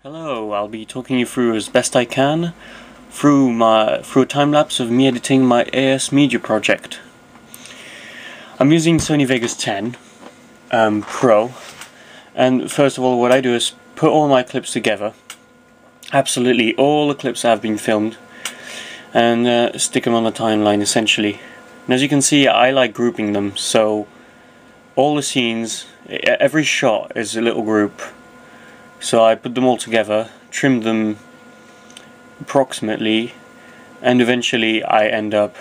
Hello, I'll be talking you through as best I can through a time lapse of me editing my AS Media project. I'm using Sony Vegas 10 Pro, and first of all what I do is put all my clips together, absolutely all the clips that have been filmed, and stick them on the timeline essentially. And as you can see, I like grouping them, so all the scenes, every shot is a little group. So I put them all together, trim them approximately, and eventually I end up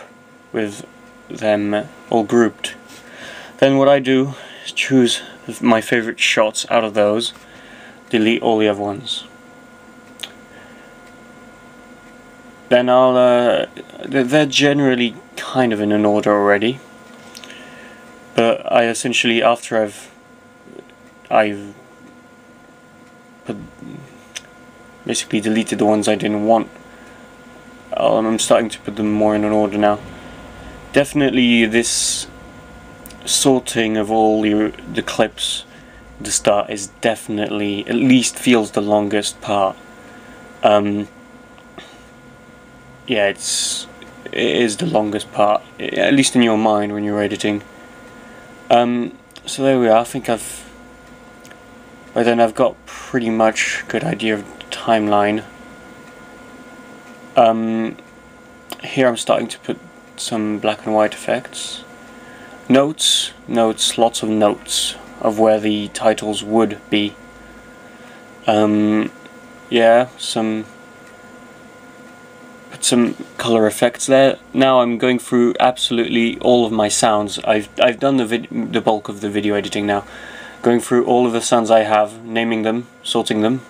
with them all grouped. Then what I do is choose my favorite shots out of those, delete all the other ones. Then they're generally kind of in an order already, but I essentially, after I've basically deleted the ones I didn't want, I'm starting to put them more in an order now. Definitely this sorting of all the clips at the start is definitely, at least feels the longest part. Yeah, it is the longest part, at least in your mind when you're editing. So there we are. I think by then I've got pretty much a good idea of the timeline. Here I'm starting to put some black and white effects. Notes, lots of notes of where the titles would be. Yeah, put some color effects there. Now I'm going through absolutely all of my sounds. I've done the bulk of the video editing now. Going through all of the sounds I have, naming them, sorting them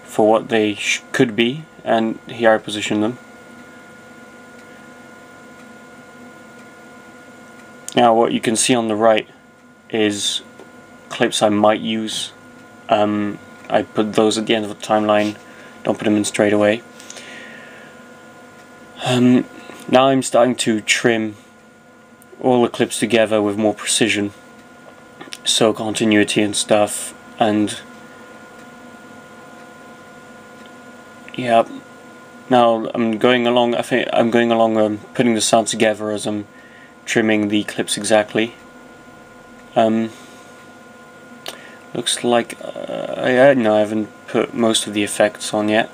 for what they could be, and here I position them. Now what you can see on the right is clips I might use. I put those at the end of the timeline, don't put them in straight away. Now I'm starting to trim all the clips together with more precision, so continuity and stuff, and yeah. Now I'm going along. I think I'm going along, putting the sound together as I'm trimming the clips exactly. Looks like I haven't put most of the effects on yet.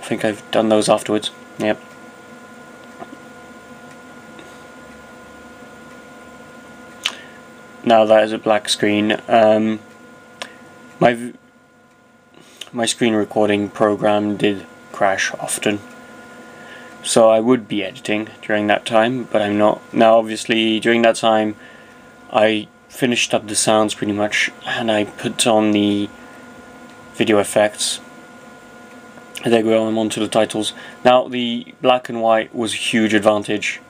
I think I've done those afterwards. Yep. Now that is a black screen. My screen recording program did crash often, so I would be editing during that time, but I'm not. Now obviously during that time I finished up the sounds pretty much, and I put on the video effects, and they go onto the titles. Now the black and white was a huge advantage,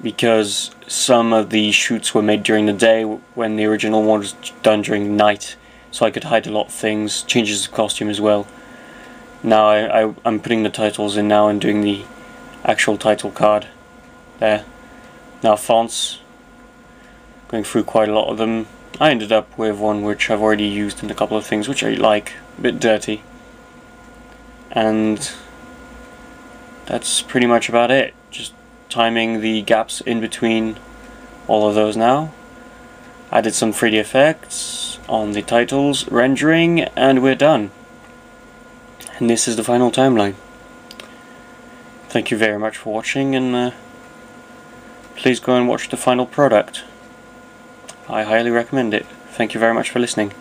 because some of the shoots were made during the day when the original one was done during night, so I could hide a lot of things, changes of costume as well. Now I'm putting the titles in now and doing the actual title card there. Now fonts, going through quite a lot of them. I ended up with one which I've already used in a couple of things which I like, a bit dirty. And that's pretty much about it. Just timing the gaps in between all of those now. Added some 3D effects on the titles, rendering, and we're done. And this is the final timeline. Thank you very much for watching, and please go and watch the final product. I highly recommend it. Thank you very much for listening.